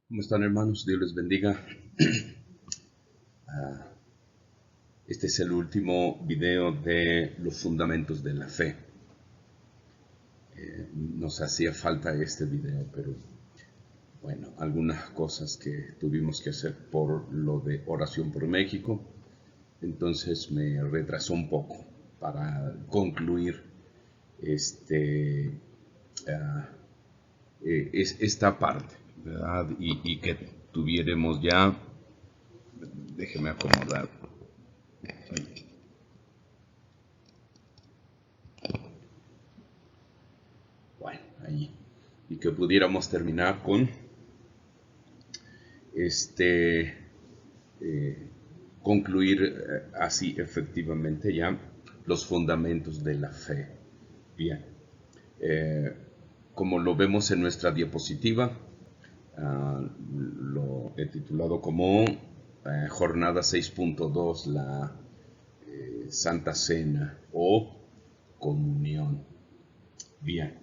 ¿Cómo están, hermanos? Dios les bendiga. Este es el último video de los fundamentos de la fe. Nos hacía falta este video, pero bueno, algunas cosas que tuvimos que hacer por lo de oración por México, entonces me retrasó un poco para concluir esta parte, ¿verdad? Y que tuviéramos ya, déjeme acomodar. Bueno, ahí. Y que pudiéramos terminar con concluir así efectivamente ya los fundamentos de la fe. Bien, como lo vemos en nuestra diapositiva, lo he titulado como Jornada 6.2, la Santa Cena o Comunión. Bien,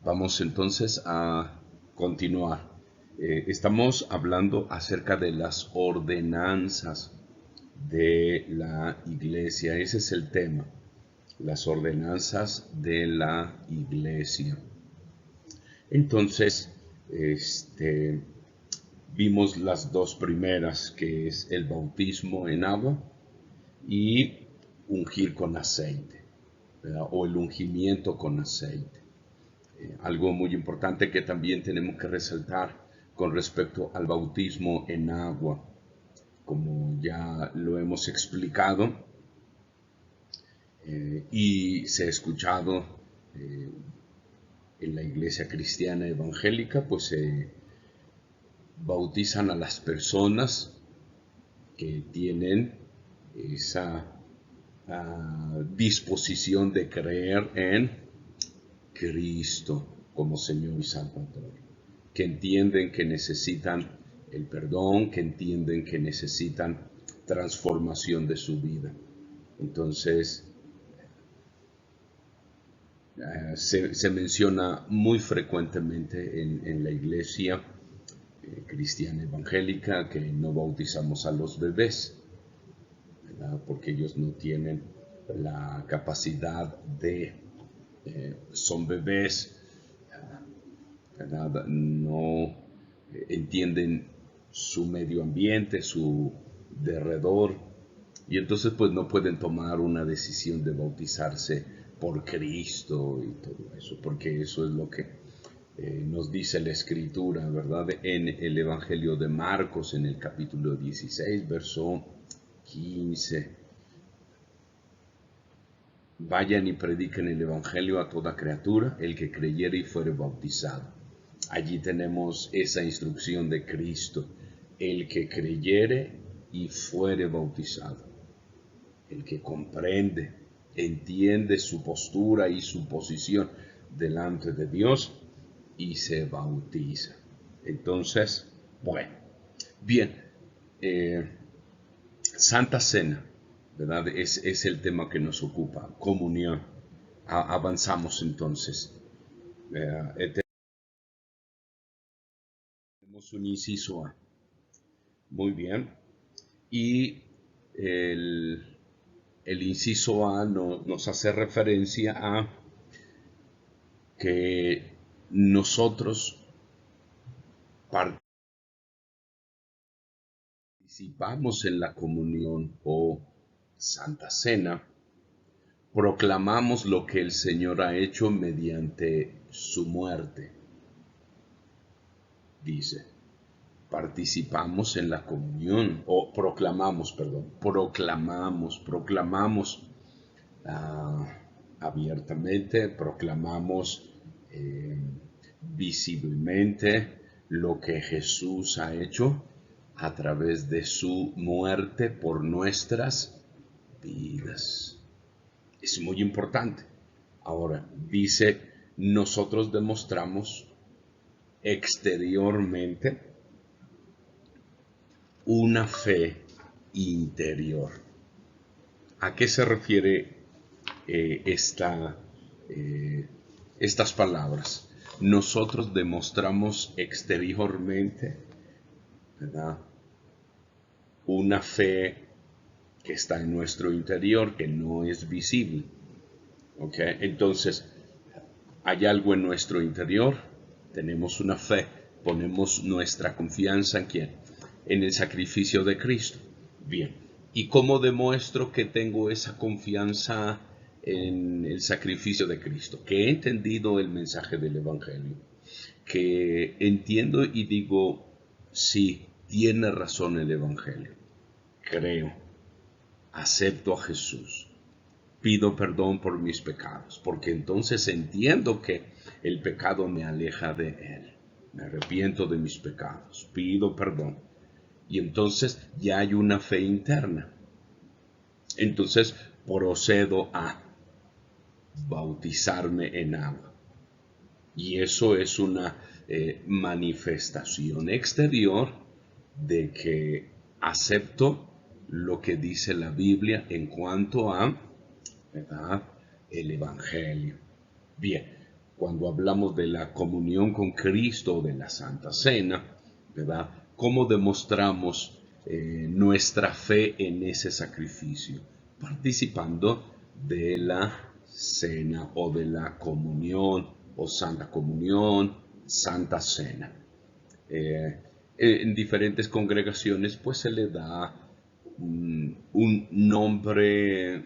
vamos entonces a continuar. Estamos hablando acerca de las ordenanzas de la iglesia. Ese es el tema, las ordenanzas de la iglesia. Entonces, vimos las dos primeras, que es el bautismo en agua y ungir con aceite, ¿verdad? O el ungimiento con aceite. Algo muy importante que también tenemos que resaltar con respecto al bautismo en agua, como ya lo hemos explicado y se ha escuchado en la iglesia cristiana evangélica, pues se bautizan a las personas que tienen esa disposición de creer en Cristo como Señor y Salvador, que entienden que necesitan el perdón, que entienden que necesitan transformación de su vida. Entonces, se menciona muy frecuentemente en la iglesia cristiana evangélica que no bautizamos a los bebés, ¿verdad? Porque ellos no tienen la capacidad de, son bebés, ¿verdad? No entienden su medio ambiente, su derredor, y entonces pues no pueden tomar una decisión de bautizarse por Cristo y todo eso, porque eso es lo que nos dice la Escritura, ¿verdad? En el Evangelio de Marcos, en el capítulo 16, verso 15. Vayan y prediquen el Evangelio a toda criatura, el que creyere y fuere bautizado. Allí tenemos esa instrucción de Cristo, el que creyere y fuere bautizado, el que comprende, entiende su postura y su posición delante de Dios y se bautiza. Entonces, bueno, bien, Santa Cena, ¿verdad? Es el tema que nos ocupa, comunión. Avanzamos entonces. Tenemos un inciso A. Muy bien. Y el inciso A nos hace referencia a que nosotros participamos en la comunión o Santa Cena, proclamamos lo que el Señor ha hecho mediante su muerte. Dice, participamos en la comunión, o proclamamos abiertamente, proclamamos visiblemente lo que Jesús ha hecho a través de su muerte por nuestras vidas. Es muy importante. Ahora, dice, nosotros demostramos exteriormente una fe interior. ¿A qué se refiere estas palabras? Nosotros demostramos exteriormente ¿verdad? Una fe que está en nuestro interior, que no es visible. ¿Ok? Entonces, hay algo en nuestro interior, tenemos una fe, ponemos nuestra confianza en ¿quién? En el sacrificio de Cristo. Bien, ¿y cómo demuestro que tengo esa confianza en el sacrificio de Cristo? Que he entendido el mensaje del Evangelio, que entiendo y digo, sí, tiene razón el Evangelio, creo, acepto a Jesús, pido perdón por mis pecados, porque entonces entiendo que el pecado me aleja de Él. Me arrepiento de mis pecados, pido perdón. Y entonces ya hay una fe interna. Entonces procedo a bautizarme en agua. Y eso es una manifestación exterior de que acepto lo que dice la Biblia en cuanto a, ¿verdad?, el Evangelio. Bien, cuando hablamos de la comunión con Cristo, de la Santa Cena, ¿verdad?, ¿cómo demostramos nuestra fe en ese sacrificio? Participando de la cena o de la comunión o Santa Comunión, Santa Cena. En diferentes congregaciones pues se le da un nombre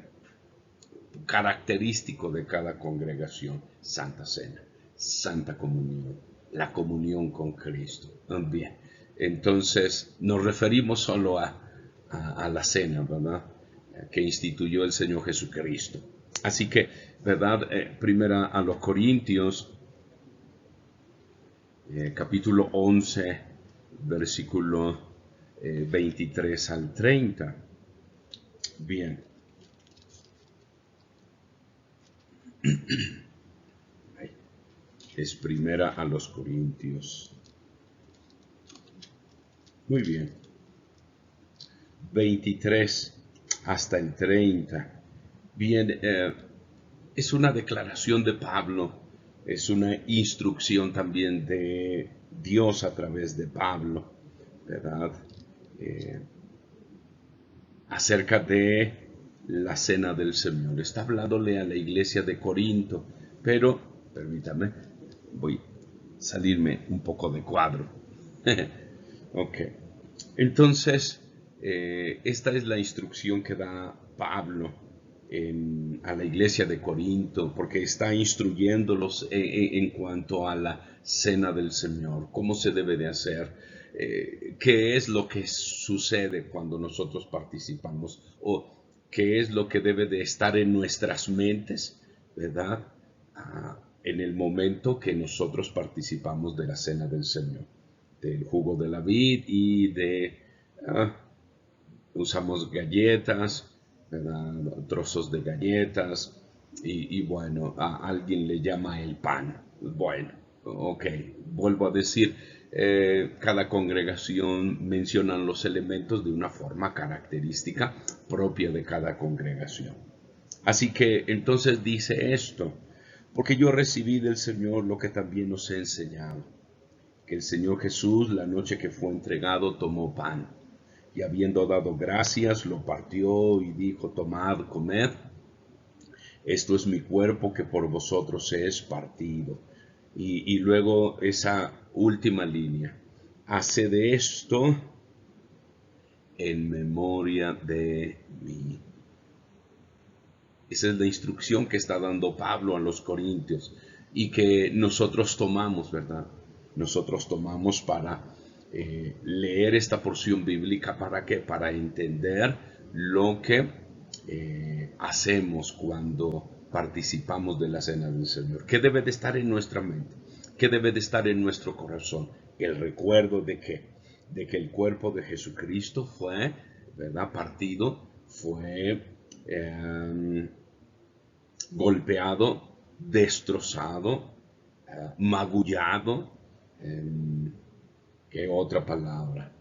característico de cada congregación: Santa Cena, Santa Comunión, la comunión con Cristo. Bien, entonces nos referimos solo a la cena, ¿verdad?, que instituyó el Señor Jesucristo. Así que, ¿verdad? Primera a los Corintios, capítulo 11, versículo 23 al 30. Bien. Es primera a los Corintios. Muy bien. 23 hasta el 30. Bien, es una declaración de Pablo, es una instrucción también de Dios a través de Pablo, ¿verdad? Acerca de la cena del Señor. Está hablándole a la iglesia de Corinto, pero, permítame, voy a salirme un poco de cuadro. Ok, entonces, esta es la instrucción que da Pablo a la iglesia de Corinto, porque está instruyéndolos en cuanto a la cena del Señor, cómo se debe de hacer, qué es lo que sucede cuando nosotros participamos, o qué es lo que debe de estar en nuestras mentes, ¿verdad?, en el momento que nosotros participamos de la cena del Señor, del jugo de la vid y usamos galletas, ¿verdad?, trozos de galletas, y bueno, a alguien le llama el pan. Bueno, ok, vuelvo a decir, cada congregación menciona los elementos de una forma característica propia de cada congregación. Así que entonces dice esto: porque yo recibí del Señor lo que también os he enseñado, que el Señor Jesús, la noche que fue entregado, tomó pan, y habiendo dado gracias, lo partió y dijo: tomad, comed, esto es mi cuerpo que por vosotros es partido. Y luego esa última línea: haced esto en memoria de mí. Esa es la instrucción que está dando Pablo a los corintios y que nosotros tomamos, ¿verdad? Nosotros tomamos para leer esta porción bíblica. ¿Para qué? Para entender lo que hacemos cuando participamos de la cena del Señor. ¿Qué debe de estar en nuestra mente? ¿Qué debe de estar en nuestro corazón? El recuerdo de que el cuerpo de Jesucristo fue, ¿verdad?, partido, fue golpeado, destrozado, magullado, ¿qué otra palabra?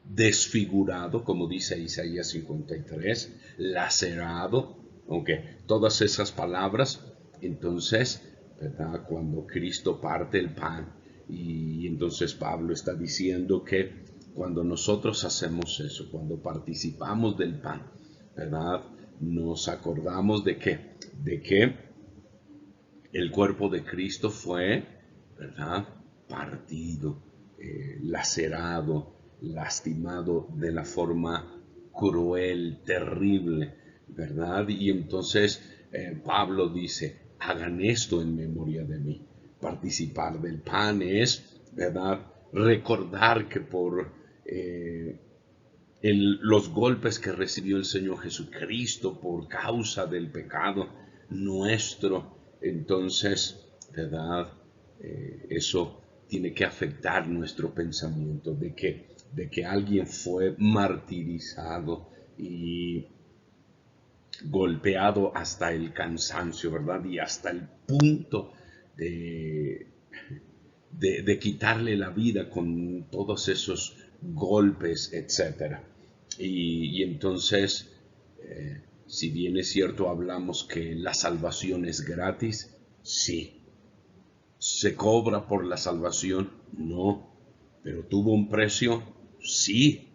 Desfigurado, como dice Isaías 53, lacerado, aunque todas esas palabras. Entonces, ¿verdad?, cuando Cristo parte el pan Y entonces Pablo está diciendo que cuando nosotros hacemos eso, cuando participamos del pan, ¿verdad? Nos acordamos de que el cuerpo de Cristo fue, ¿verdad? Partido, lacerado, lastimado de la forma cruel, terrible, ¿verdad? Y entonces Pablo dice, hagan esto en memoria de mí. Participar del pan es, ¿verdad? Recordar que por los golpes que recibió el Señor Jesucristo por causa del pecado nuestro, entonces, ¿verdad? Eso tiene que afectar nuestro pensamiento de que alguien fue martirizado y golpeado hasta el cansancio, ¿verdad? Y hasta el punto de, de quitarle la vida con todos esos golpes, etcétera. Y entonces, si bien es cierto, hablamos que la salvación es gratis, sí. ¿Se cobra por la salvación? No. ¿Pero tuvo un precio? Sí.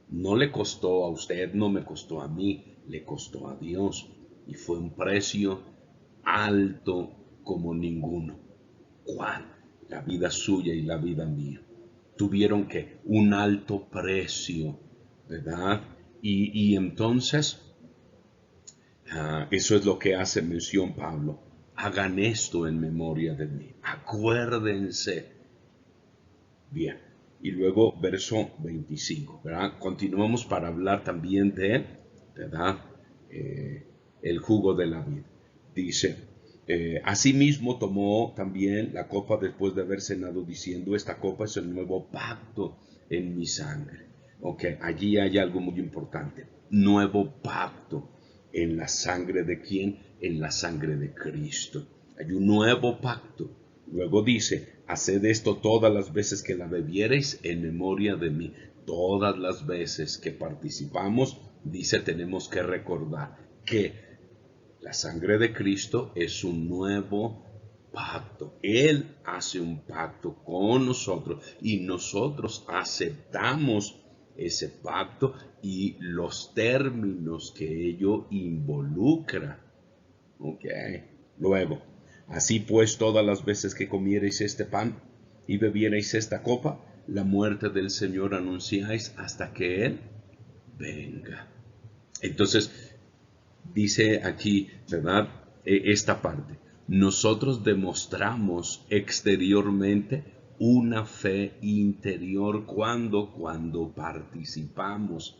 No le costó a usted, no me costó a mí, le costó a Dios. Y fue un precio alto como ninguno. ¿Cuál? La vida suya y la vida mía. Tuvieron que un alto precio, ¿verdad? Y entonces, eso es lo que hace mención Pablo. Hagan esto en memoria de mí. Acuérdense. Bien. Y luego verso 25, ¿verdad? Continuamos para hablar también de, ¿verdad? El jugo de la vida. Dice, asimismo tomó también la copa después de haber cenado diciendo, esta copa es el nuevo pacto en mi sangre. Ok, allí hay algo muy importante. Nuevo pacto. ¿En la sangre de quién? En la sangre de Cristo. Hay un nuevo pacto. Luego dice, haced esto todas las veces que la bebiereis en memoria de mí. Todas las veces que participamos, dice, tenemos que recordar que la sangre de Cristo es un nuevo pacto. Él hace un pacto con nosotros y nosotros aceptamos ese pacto y los términos que ello involucra. Ok. Luego, así pues, todas las veces que comiereis este pan y bebiereis esta copa, la muerte del Señor anunciáis hasta que Él venga. Entonces, dice aquí, ¿verdad? Esta parte. Nosotros demostramos exteriormente una fe interior cuando participamos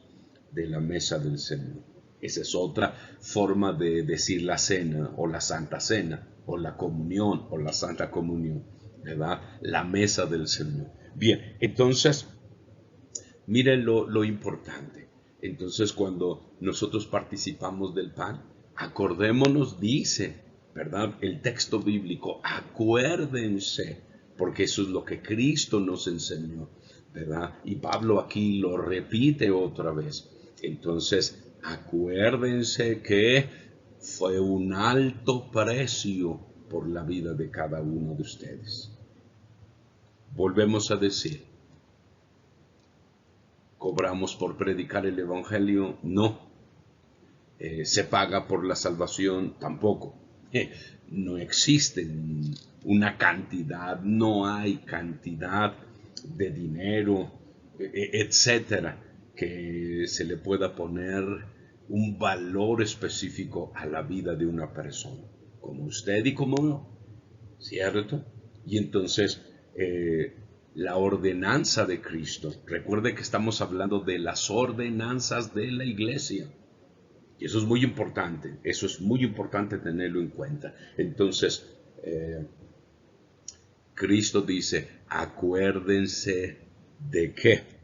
de la mesa del Señor. Esa es otra forma de decir la cena o la santa cena o la comunión o la santa comunión, ¿verdad? La mesa del Señor. Bien, entonces, miren lo importante. Entonces, cuando nosotros participamos del pan, acordémonos, dice, ¿verdad? El texto bíblico, acuérdense, porque eso es lo que Cristo nos enseñó, ¿verdad? Y Pablo aquí lo repite otra vez. Entonces, acuérdense que fue un alto precio por la vida de cada uno de ustedes. Volvemos a decir, ¿cobramos por predicar el Evangelio? No. ¿Se paga por la salvación? Tampoco. No existe una cantidad, no hay cantidad de dinero, etcétera, que se le pueda poner un valor específico a la vida de una persona, como usted y como yo, ¿cierto? Y entonces, la ordenanza de Cristo, recuerde que estamos hablando de las ordenanzas de la iglesia, y eso es muy importante tenerlo en cuenta. Entonces, Cristo dice, acuérdense de que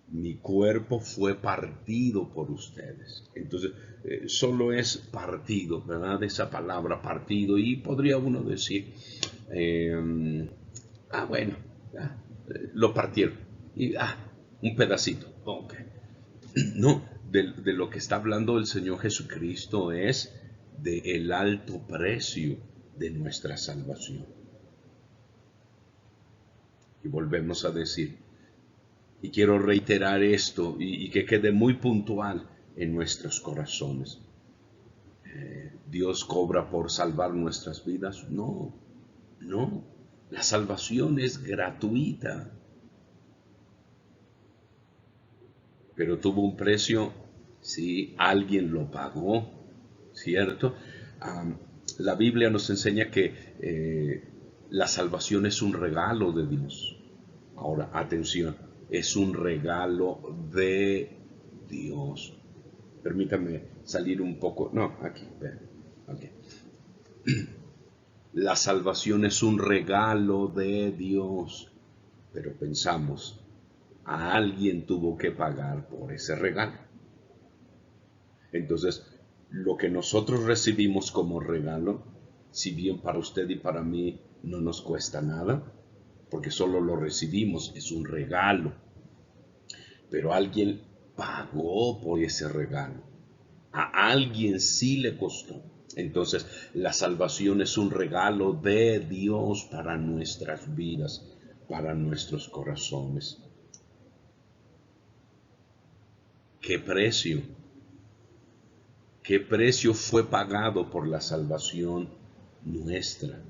mi cuerpo fue partido por ustedes. Entonces, solo es partido, ¿verdad? Esa palabra partido. Y podría uno decir, bueno, lo partieron. Y, un pedacito. Ok. No, de lo que está hablando el Señor Jesucristo es del alto precio de nuestra salvación. Y volvemos a decir, y quiero reiterar esto y que quede muy puntual en nuestros corazones. ¿Dios cobra por salvar nuestras vidas? No, no. La salvación es gratuita. Pero tuvo un precio, sí, alguien lo pagó, ¿cierto? La Biblia nos enseña que la salvación es un regalo de Dios. Ahora, atención, es un regalo de Dios. Permítame salir un poco. No, aquí, okay. La salvación es un regalo de Dios, pero pensamos, a alguien tuvo que pagar por ese regalo. Entonces, lo que nosotros recibimos como regalo, si bien para usted y para mí no nos cuesta nada, porque solo lo recibimos, es un regalo, pero alguien pagó por ese regalo. A alguien sí le costó. Entonces, la salvación es un regalo de Dios para nuestras vidas, para nuestros corazones. ¿Qué precio? ¿Qué precio fue pagado por la salvación nuestra?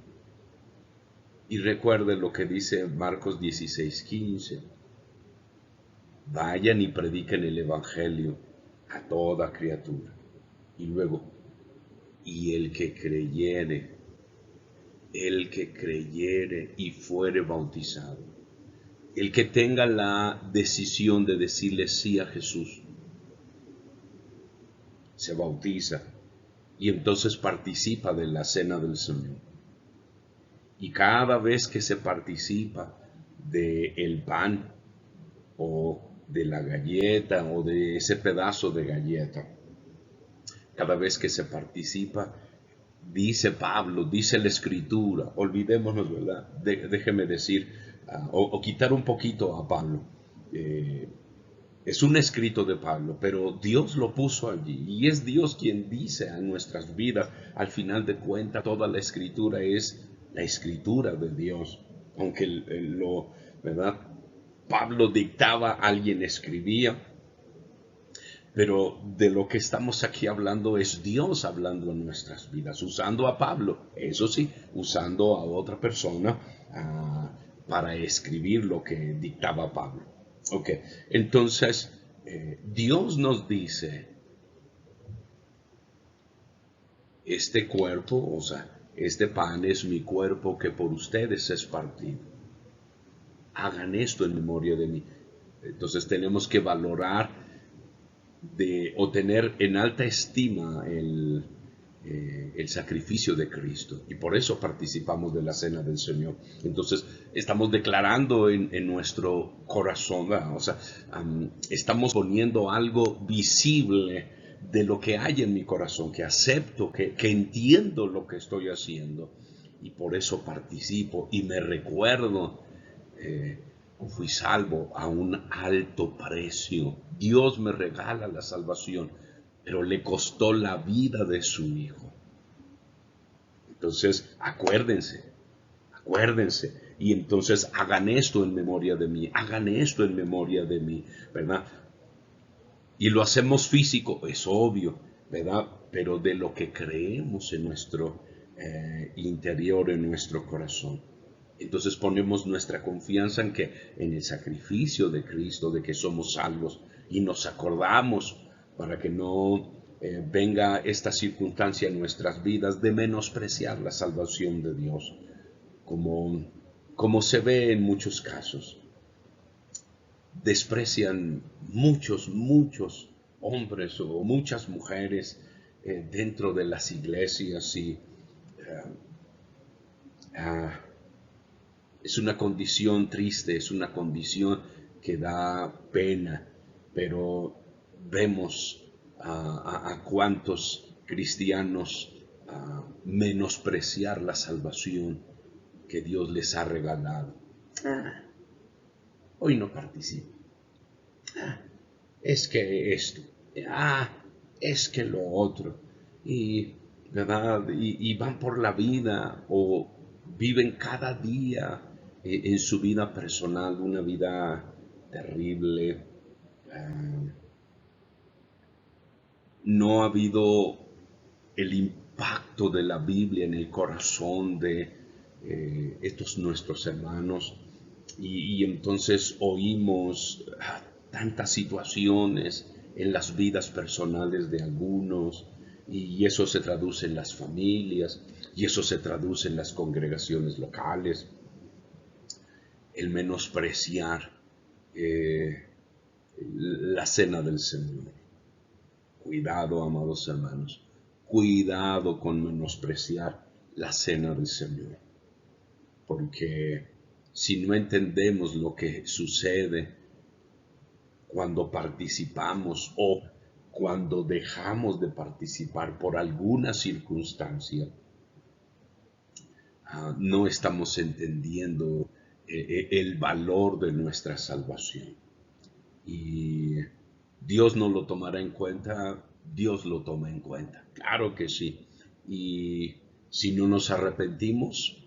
Y recuerde lo que dice Marcos 16:15. Vayan y prediquen el Evangelio a toda criatura. Y luego, y el que creyere y fuere bautizado, el que tenga la decisión de decirle sí a Jesús, se bautiza y entonces participa de la cena del Señor. Y cada vez que se participa del pan o de la galleta o de ese pedazo de galleta, cada vez que se participa, dice Pablo, dice la Escritura, olvidémonos, ¿verdad? Déjeme decir, o quitar un poquito a Pablo. Es un escrito de Pablo, pero Dios lo puso allí y es Dios quien dice a nuestras vidas, al final de cuentas, toda la Escritura es la Escritura de Dios, aunque ¿verdad? Pablo dictaba, alguien escribía, pero de lo que estamos aquí hablando es Dios hablando en nuestras vidas, usando a Pablo, eso sí, usando a otra persona para escribir lo que dictaba Pablo. Ok, entonces Dios nos dice, este cuerpo, o sea, este pan es mi cuerpo que por ustedes es partido. Hagan esto en memoria de mí. Entonces tenemos que valorar o tener en alta estima el sacrificio de Cristo. Y por eso participamos de la cena del Señor. Entonces estamos declarando en nuestro corazón, ¿verdad? O sea, estamos poniendo algo visible de lo que hay en mi corazón, que acepto, que entiendo lo que estoy haciendo. Y por eso participo y me recuerdo, fui salvo a un alto precio. Dios me regala la salvación, pero le costó la vida de su Hijo. Entonces, acuérdense. Y entonces hagan esto en memoria de mí, ¿verdad? Y lo hacemos físico, es obvio, ¿verdad? Pero de lo que creemos en nuestro interior, en nuestro corazón. Entonces ponemos nuestra confianza en el sacrificio de Cristo, de que somos salvos, y nos acordamos para que no venga esta circunstancia en nuestras vidas de menospreciar la salvación de Dios, como se ve en muchos casos. Desprecian muchos hombres o muchas mujeres dentro de las iglesias y es una condición triste, es una condición que da pena, pero vemos a cuántos cristianos menospreciar la salvación que Dios les ha regalado. Hoy no participo. Es que esto. Es que lo otro. ¿Verdad? Y van por la vida o viven cada día en su vida personal, una vida terrible. No ha habido el impacto de la Biblia en el corazón de estos nuestros hermanos. Y entonces oímos tantas situaciones en las vidas personales de algunos, y eso se traduce en las familias, y eso se traduce en las congregaciones locales. El menospreciar la cena del Señor. Cuidado, amados hermanos, cuidado con menospreciar la cena del Señor, porque si no entendemos lo que sucede cuando participamos o cuando dejamos de participar por alguna circunstancia, no estamos entendiendo el valor de nuestra salvación. Y Dios no lo tomará en cuenta, Dios lo toma en cuenta, claro que sí. Y si no nos arrepentimos,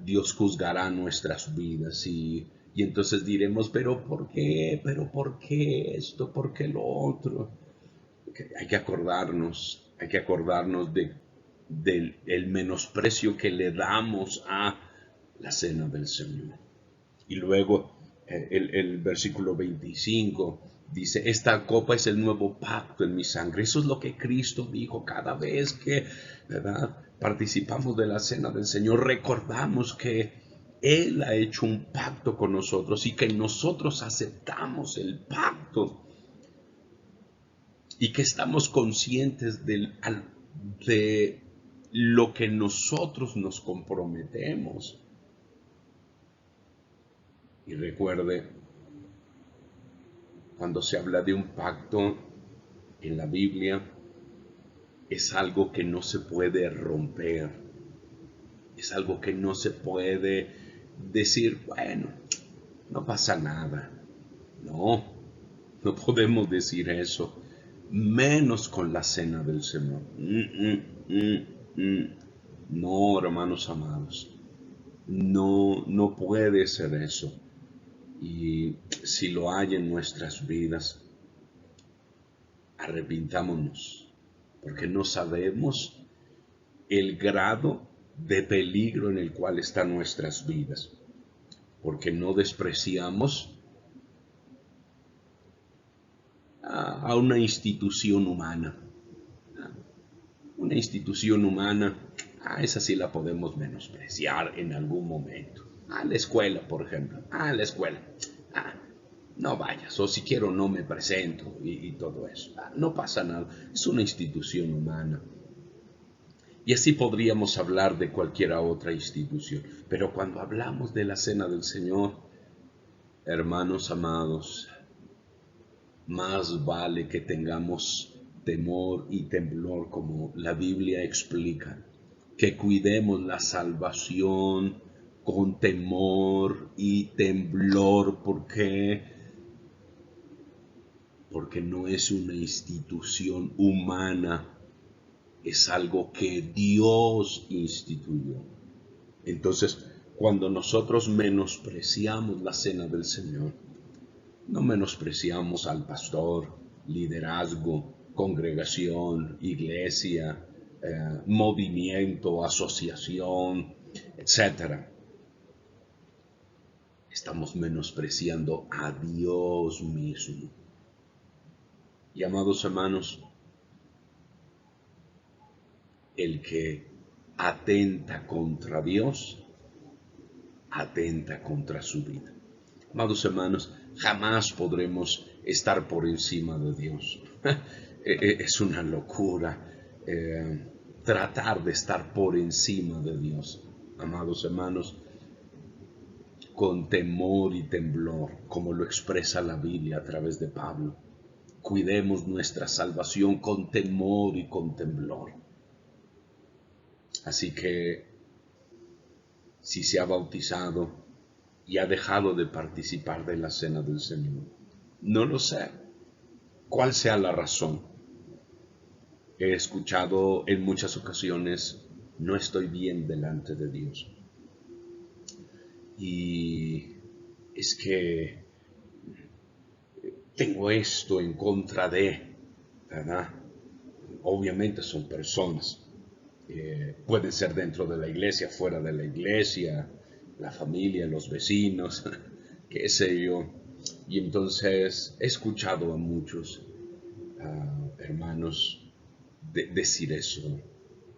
Dios juzgará nuestras vidas y entonces diremos, pero ¿por qué? ¿Pero por qué esto? ¿Por qué lo otro? Hay que acordarnos del el menosprecio que le damos a la cena del Señor. Y luego el versículo 25 dice, esta copa es el nuevo pacto en mi sangre. Eso es lo que Cristo dijo cada vez que, ¿verdad?, participamos de la cena del Señor. Recordamos que Él ha hecho un pacto con nosotros y que nosotros aceptamos el pacto y que estamos conscientes de lo que nosotros nos comprometemos. Y recuerde, cuando se habla de un pacto en la Biblia, es algo que no se puede romper, es algo que no se puede decir, bueno, no pasa nada. No, no podemos decir eso, menos con la cena del Señor. No, hermanos amados, no puede ser eso. Y si lo hay en nuestras vidas, arrepintámonos, porque no sabemos el grado de peligro en el cual están nuestras vidas, porque no despreciamos a una institución humana. Una institución humana, esa sí la podemos menospreciar en algún momento. La escuela, por ejemplo. La escuela. No vayas, o si quiero no me presento y todo eso. No pasa nada, es una institución humana. Y así podríamos hablar de cualquier otra institución. Pero cuando hablamos de la cena del Señor, hermanos amados, más vale que tengamos temor y temblor, como la Biblia explica, que cuidemos la salvación con temor y temblor. ¿Por qué? Porque no es una institución humana, es algo que Dios instituyó. Entonces, cuando nosotros menospreciamos la cena del Señor, no menospreciamos al pastor, liderazgo, congregación, iglesia, movimiento, asociación, etc. Estamos menospreciando a Dios mismo. Y amados hermanos, el que atenta contra Dios, atenta contra su vida. Amados hermanos, jamás podremos estar por encima de Dios. Es una locura tratar de estar por encima de Dios. Amados hermanos, con temor y temblor, como lo expresa la Biblia a través de Pablo, cuidemos nuestra salvación con temor y con temblor. Así que, si se ha bautizado y ha dejado de participar de la cena del Señor, no lo sé cuál sea la razón. He escuchado en muchas ocasiones, no estoy bien delante de Dios. y es que tengo esto en contra de, ¿verdad? Obviamente son personas, pueden ser dentro de la iglesia, fuera de la iglesia, la familia, los vecinos, qué sé yo. Y entonces he escuchado a muchos hermanos decir eso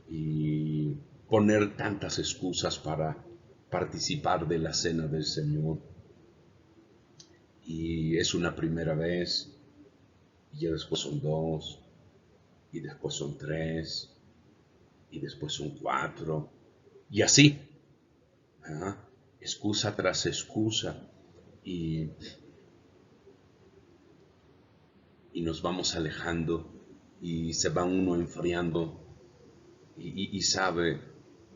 y poner tantas excusas para participar de la cena del Señor. Y es una primera vez, y ya después son dos, y después son tres, y después son cuatro, y así, ¿ah? Excusa tras excusa, y, y nos vamos alejando, y se va uno enfriando, y sabe,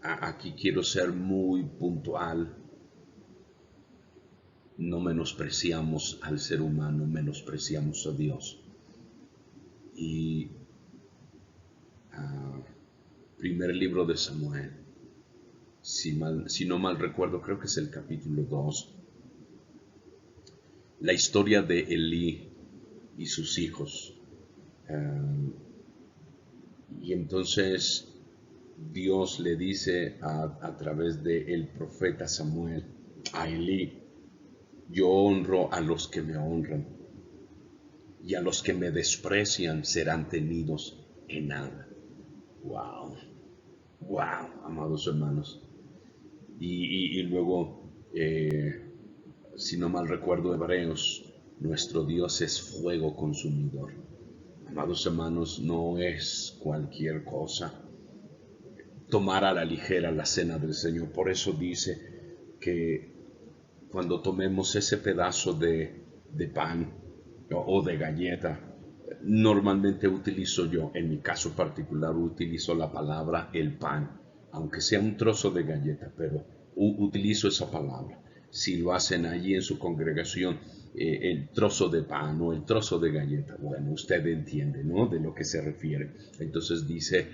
aquí quiero ser muy puntual, no menospreciamos al ser humano, menospreciamos a Dios. Y primer libro de Samuel, si no mal recuerdo, creo que es el capítulo 2, la historia de Elí y sus hijos. Y entonces Dios le dice a través del profeta Samuel a Elí: yo honro a los que me honran, y a los que me desprecian serán tenidos en nada. Wow, wow, amados hermanos. Y luego, si no mal recuerdo, Hebreos, nuestro Dios es fuego consumidor. Amados hermanos, no es cualquier cosa tomar a la ligera la cena del Señor. Por eso dice que cuando tomemos ese pedazo de pan o de galleta, normalmente utilizo yo, en mi caso particular, utilizo la palabra el pan, aunque sea un trozo de galleta, pero utilizo esa palabra. Si lo hacen allí en su congregación, el trozo de pan o el trozo de galleta, bueno, usted entiende, ¿no?, de lo que se refiere. Entonces dice,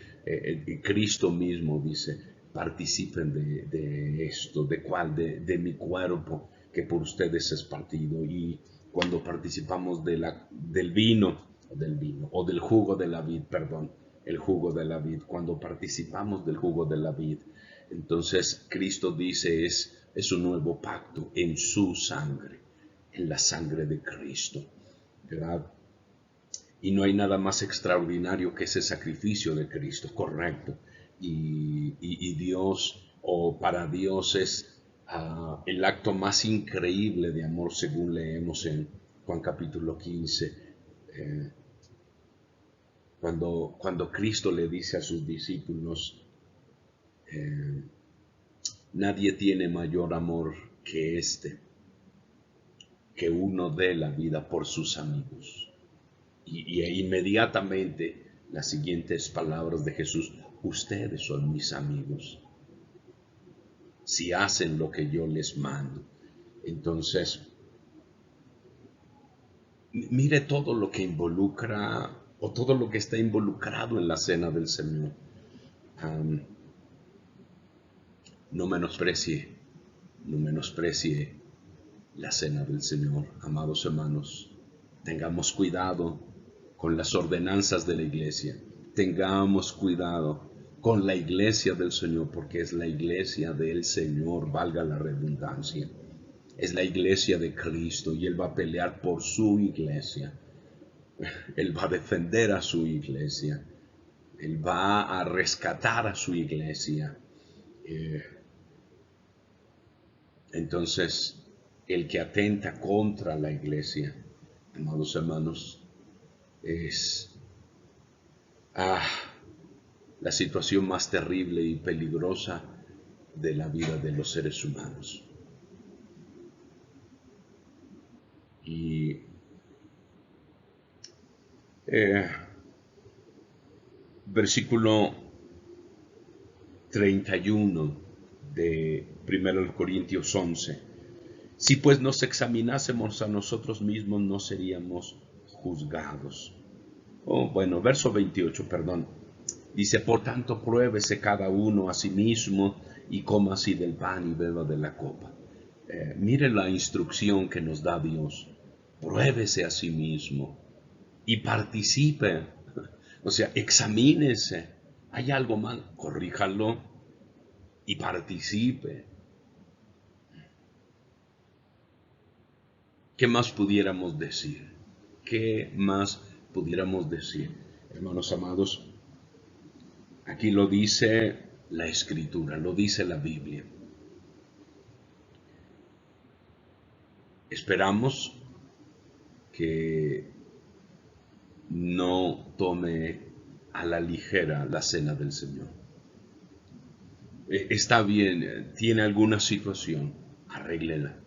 Cristo mismo dice: participen de esto. ¿De cuál? De mi cuerpo, que por ustedes es partido. Y cuando participamos del vino, o del jugo de la vid, perdón, el jugo de la vid, cuando participamos del jugo de la vid, entonces Cristo dice es un nuevo pacto en su sangre, en la sangre de Cristo, ¿verdad? Y no hay nada más extraordinario que ese sacrificio de Cristo, correcto. Y Dios, o para Dios, es el acto más increíble de amor, según leemos en Juan capítulo 15, cuando Cristo le dice a sus discípulos: nadie tiene mayor amor que este, que uno dé la vida por sus amigos. Y inmediatamente las siguientes palabras de Jesús: ustedes son mis amigos si hacen lo que yo les mando. Entonces, mire todo lo que involucra, o todo lo que está involucrado en la cena del Señor. No menosprecie la cena del Señor, amados hermanos. Tengamos cuidado con las ordenanzas de la iglesia. Tengamos cuidado con la iglesia del Señor, porque es la iglesia del Señor, valga la redundancia. Es la iglesia de Cristo, y Él va a pelear por su iglesia. Él va a defender a su iglesia. Él va a rescatar a su iglesia. Entonces, el que atenta contra la iglesia, amados hermanos, es la situación más terrible y peligrosa de la vida de los seres humanos. Y versículo 31 de 1 Corintios 11: si pues nos examinásemos a nosotros mismos, no seríamos juzgados. Verso 28, perdón. Dice: por tanto, pruébese cada uno a sí mismo, y coma así del pan y beba de la copa. Mire la instrucción que nos da Dios. Pruébese a sí mismo y participe. O sea, examínese. ¿Hay algo mal? Corríjalo y participe. ¿Qué más pudiéramos decir? ¿Qué más pudiéramos decir? Hermanos amados, aquí lo dice la Escritura, lo dice la Biblia. Esperamos que no tome a la ligera la cena del Señor. Está bien, tiene alguna situación, arréglela.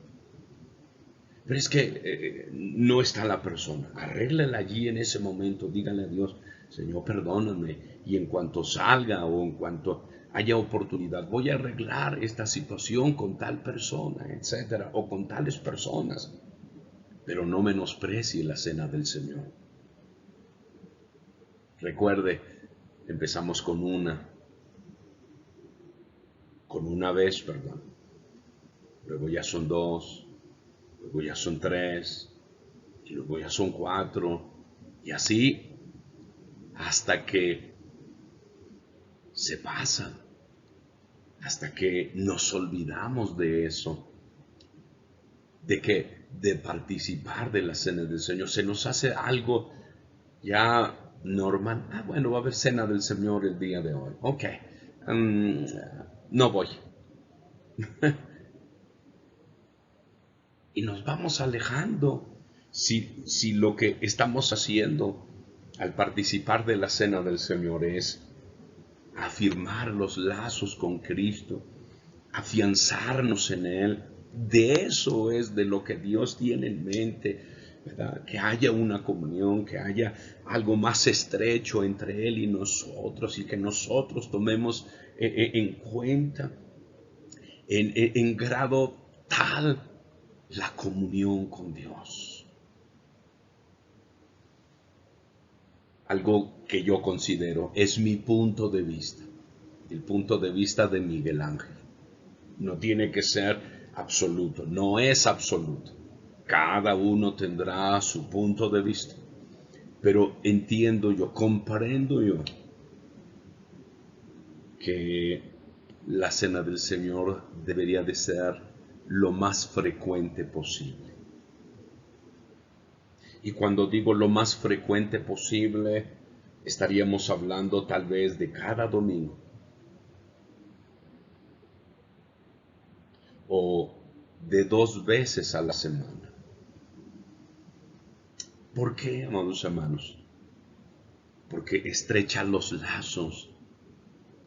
Pero es que no está la persona. Arréglela allí en ese momento. Dígale a Dios, Señor, perdóname. Y en cuanto salga o en cuanto haya oportunidad, voy a arreglar esta situación con tal persona, etcétera, o con tales personas. Pero no menosprecie la cena del Señor. Recuerde, empezamos con una vez, perdón. Luego ya son dos, luego ya son tres, y luego ya son cuatro, y así hasta que se pasa, hasta que nos olvidamos de eso, de participar de la cena del Señor. Se nos hace algo ya normal. Ah, bueno, va a haber cena del Señor el día de hoy. Ok, no voy. Y nos vamos alejando. Si lo que estamos haciendo al participar de la cena del Señor es afirmar los lazos con Cristo, afianzarnos en Él, de eso es de lo que Dios tiene en mente, ¿verdad? Que haya una comunión, que haya algo más estrecho entre Él y nosotros, y que nosotros tomemos en cuenta en grado tal la comunión con Dios. Algo que yo considero es mi punto de vista, el punto de vista de Miguel Ángel. No tiene que ser absoluto, no es absoluto. Cada uno tendrá su punto de vista. Pero entiendo yo, comprendo yo que la cena del Señor debería de ser lo más frecuente posible. Y cuando digo lo más frecuente posible, estaríamos hablando tal vez de cada domingo. O de 2 veces a la semana. ¿Por qué, amados hermanos? Porque estrecha los lazos,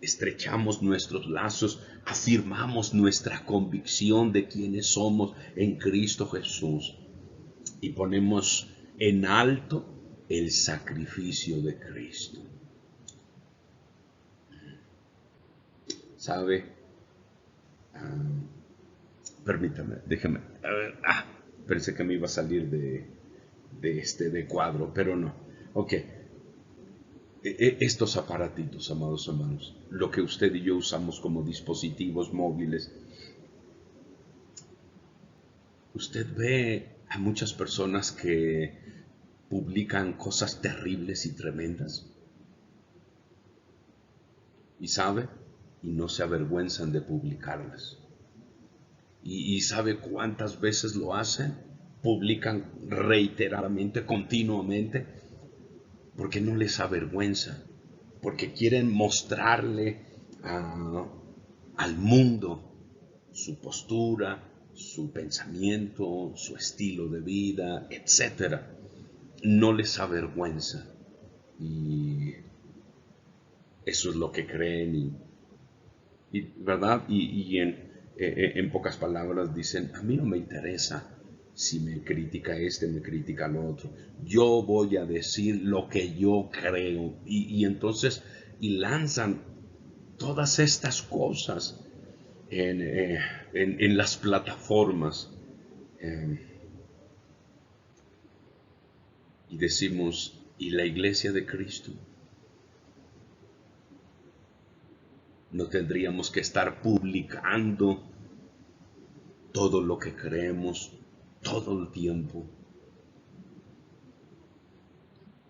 estrechamos nuestros lazos, afirmamos nuestra convicción de quiénes somos en Cristo Jesús y ponemos en alto el sacrificio de Cristo. ¿Sabe? Permítame, déjeme. Pensé que me iba a salir de cuadro, pero no. Ok. Estos aparatitos, amados hermanos, lo que usted y yo usamos como dispositivos móviles, usted ve a muchas personas que publican cosas terribles y tremendas, y sabe, y no se avergüenzan de publicarlas. Y sabe cuántas veces lo hacen, publican reiteradamente, continuamente, porque no les avergüenza, porque quieren mostrarle al mundo su postura, su pensamiento, su estilo de vida, etcétera. No les avergüenza. Y eso es lo que creen. ¿Verdad? Y en pocas palabras dicen, a mí no me interesa si me critica este, me critica lo otro. Yo voy a decir lo que yo creo. Y entonces, y lanzan todas estas cosas en las plataformas. Y decimos, ¿y la iglesia de Cristo? No tendríamos que estar publicando todo lo que creemos, todo el tiempo.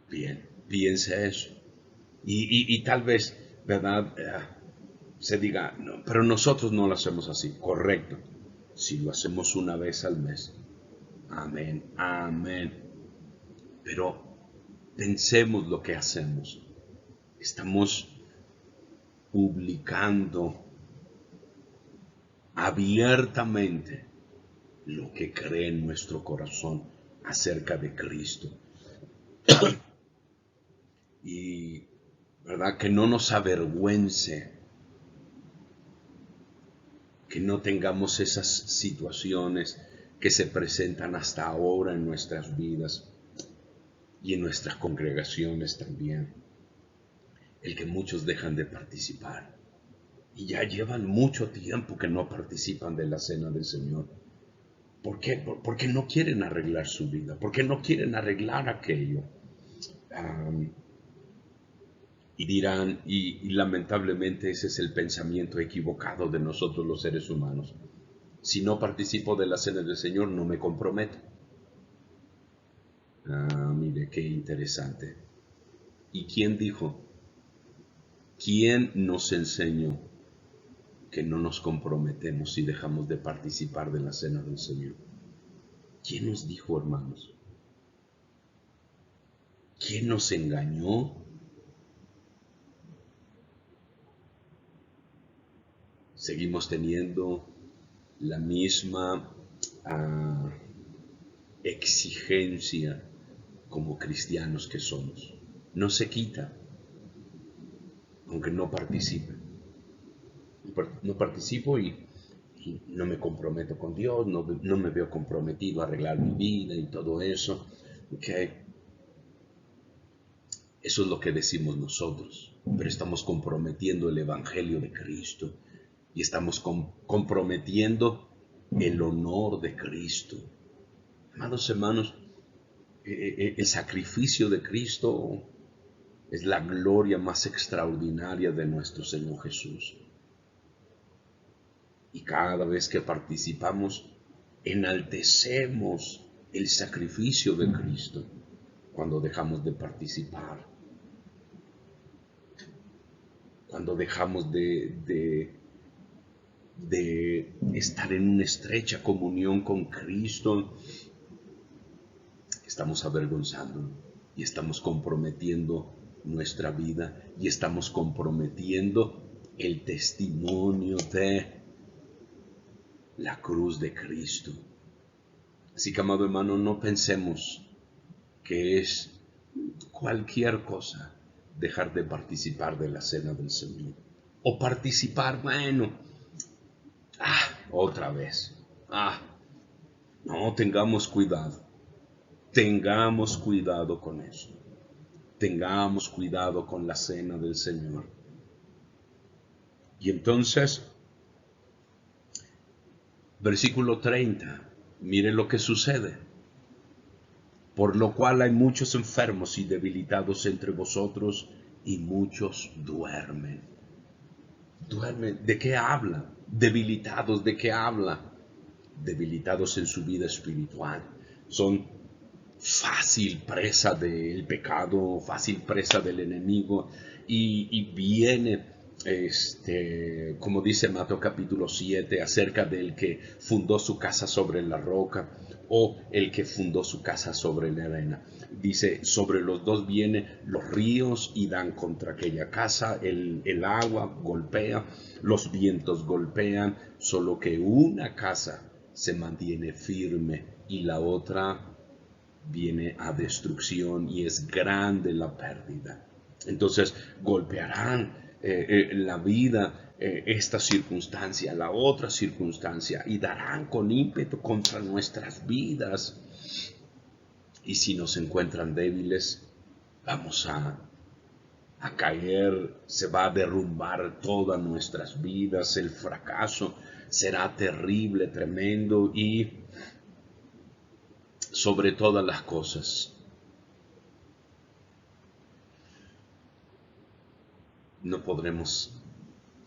Bien, piensa eso. Y tal vez, ¿verdad? Se diga, no, pero nosotros no lo hacemos así. Correcto. Si lo hacemos una vez al mes. Amén, amén. Pero pensemos lo que hacemos. Estamos publicando abiertamente lo que cree en nuestro corazón acerca de Cristo. Y, ¿verdad? Que no nos avergüence, que no tengamos esas situaciones que se presentan hasta ahora en nuestras vidas y en nuestras congregaciones también. El que muchos dejan de participar y ya llevan mucho tiempo que no participan de la cena del Señor. ¿Por qué? Porque no quieren arreglar su vida, porque no quieren arreglar aquello. Y dirán, y lamentablemente ese es el pensamiento equivocado de nosotros los seres humanos. Si no participo de la cena del Señor, no me comprometo. Mire, qué interesante. ¿Y quién dijo? ¿Quién nos enseñó que no nos comprometemos si dejamos de participar de la cena del Señor? ¿Quién nos dijo, hermanos? ¿Quién nos engañó? Seguimos teniendo la misma exigencia como cristianos que somos. No se quita, aunque no participe. No participo y no me comprometo con Dios, no me veo comprometido a arreglar mi vida y todo eso. Okay. Eso es lo que decimos nosotros, pero estamos comprometiendo el Evangelio de Cristo y estamos comprometiendo el honor de Cristo. Amados hermanos, el sacrificio de Cristo es la gloria más extraordinaria de nuestro Señor Jesús. Y cada vez que participamos, enaltecemos el sacrificio de Cristo cuando dejamos de participar. Cuando dejamos de estar en una estrecha comunión con Cristo, estamos avergonzándonos y estamos comprometiendo nuestra vida y estamos comprometiendo el testimonio de la cruz de Cristo. Así que, amado hermano, no pensemos que es cualquier cosa dejar de participar de la cena del Señor. O participar, bueno, otra vez. No, tengamos cuidado. Tengamos cuidado con eso. Tengamos cuidado con la cena del Señor. Y entonces, versículo 30, mire lo que sucede. Por lo cual hay muchos enfermos y debilitados entre vosotros, y muchos duermen. ¿Duermen? ¿De qué habla? Debilitados, ¿de qué habla? Debilitados en su vida espiritual. Son fácil presa del pecado, fácil presa del enemigo, y viene, como dice Mateo capítulo 7, acerca del que fundó su casa sobre la roca o el que fundó su casa sobre la arena. Dice, sobre los dos vienen los ríos y dan contra aquella casa, el agua golpea, los vientos golpean, solo que una casa se mantiene firme y la otra viene a destrucción y es grande la pérdida. Entonces golpearán la vida, esta circunstancia, la otra circunstancia, y darán con ímpetu contra nuestras vidas. Y si nos encuentran débiles, vamos a caer, se va a derrumbar todas nuestras vidas, el fracaso será terrible, tremendo, y sobre todas las cosas, no podremos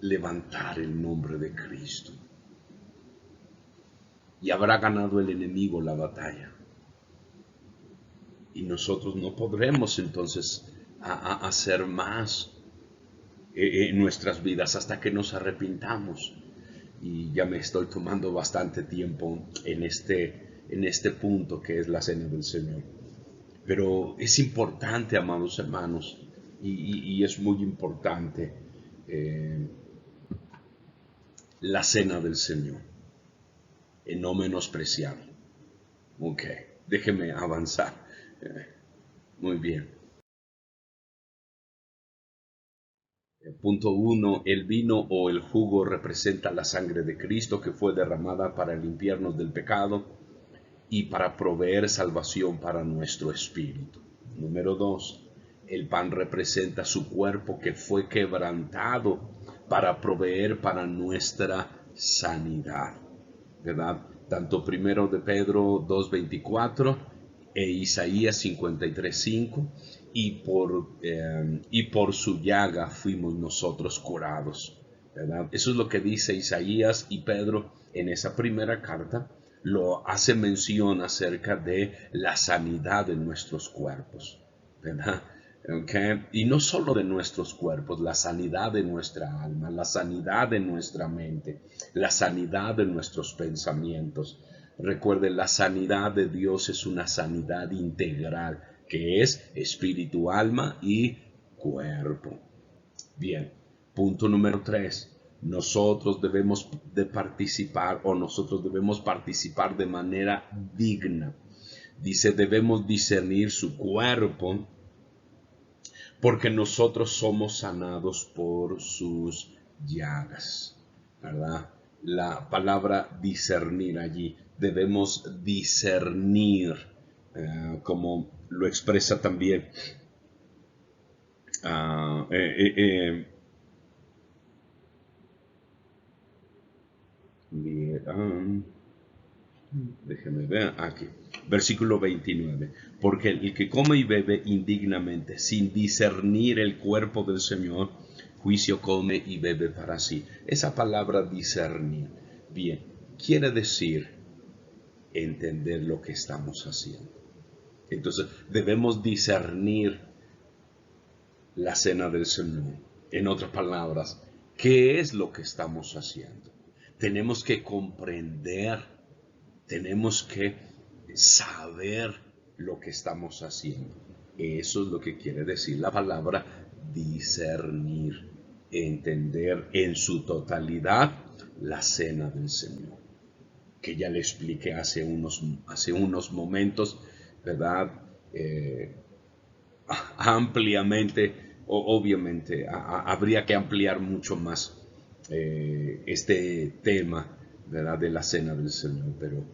levantar el nombre de Cristo. y habrá ganado el enemigo la batalla. Y nosotros no podremos entonces hacer más en nuestras vidas hasta que nos arrepintamos. Y ya me estoy tomando bastante tiempo en este punto que es la cena del Señor. Pero es importante, amados hermanos, y es muy importante la cena del Señor, no menospreciarlo. Ok, déjeme avanzar. Muy bien. Punto 1. El vino o el jugo representa la sangre de Cristo que fue derramada para limpiarnos del pecado y para proveer salvación para nuestro espíritu. Número 2. El pan representa su cuerpo que fue quebrantado para proveer para nuestra sanidad. ¿Verdad? Tanto primero de Pedro 2:24 e Isaías 53:5 y por su llaga fuimos nosotros curados. ¿Verdad? Eso es lo que dice Isaías, y Pedro en esa primera carta lo hace mención acerca de la sanidad de nuestros cuerpos. ¿Verdad? Okay. Y no solo de nuestros cuerpos, la sanidad de nuestra alma, la sanidad de nuestra mente, la sanidad de nuestros pensamientos. Recuerden, la sanidad de Dios es una sanidad integral, que es espíritu, alma y cuerpo. Bien, punto número 3. Nosotros debemos participar de manera digna. Dice, debemos discernir su cuerpo, porque nosotros somos sanados por sus llagas, ¿verdad? La palabra discernir allí, debemos discernir, como lo expresa también déjeme ver aquí, versículo 29, porque el que come y bebe indignamente, sin discernir el cuerpo del Señor, juicio come y bebe para sí. Esa palabra discernir, bien, quiere decir entender lo que estamos haciendo. Entonces, debemos discernir la cena del Señor. En otras palabras, ¿qué es lo que estamos haciendo? Tenemos que comprender, tenemos que saber lo que estamos haciendo. Eso es lo que quiere decir la palabra discernir, entender en su totalidad la cena del Señor, que ya le expliqué hace unos momentos, ¿verdad? Ampliamente, obviamente, habría que ampliar mucho más este tema, ¿verdad?, de la cena del Señor, pero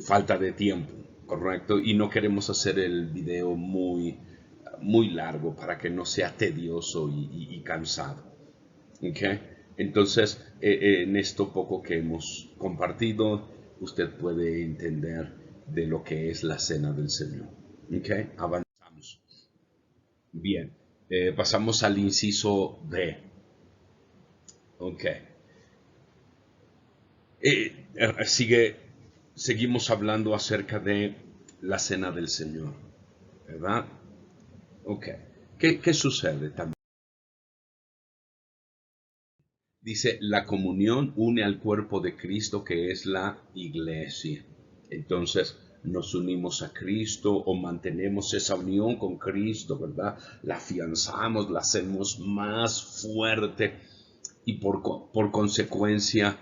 falta de tiempo, ¿correcto? Y no queremos hacer el video muy largo para que no sea tedioso y cansado. ¿Okay? Entonces, en esto poco que hemos compartido, usted puede entender de lo que es la cena del Señor. ¿Okay? Avanzamos. Bien, pasamos al inciso B. Ok. Seguimos hablando acerca de la cena del Señor, ¿verdad? Ok. ¿Qué sucede también? Dice, la comunión une al cuerpo de Cristo, que es la iglesia. Entonces, nos unimos a Cristo o mantenemos esa unión con Cristo, ¿verdad? La afianzamos, la hacemos más fuerte y por consecuencia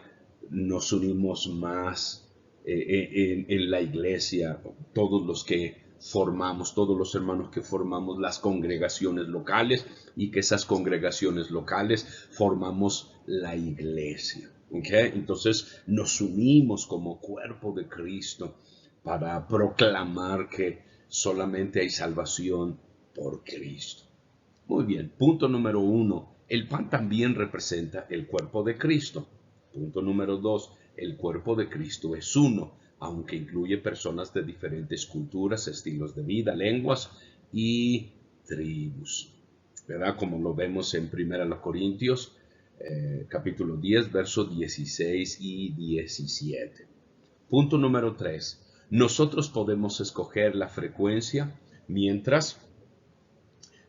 nos unimos más en la iglesia, todos los hermanos que formamos las congregaciones locales, y que esas congregaciones locales formamos la iglesia. ¿Okay? Entonces nos unimos como cuerpo de Cristo para proclamar que solamente hay salvación por Cristo. Muy bien, punto número 1. El pan también representa el cuerpo de Cristo. Punto número 2. El cuerpo de Cristo es uno, aunque incluye personas de diferentes culturas, estilos de vida, lenguas y tribus. ¿Verdad? Como lo vemos en 1 Corintios, capítulo 10, versos 16 y 17. Punto número 3. Nosotros podemos escoger la frecuencia mientras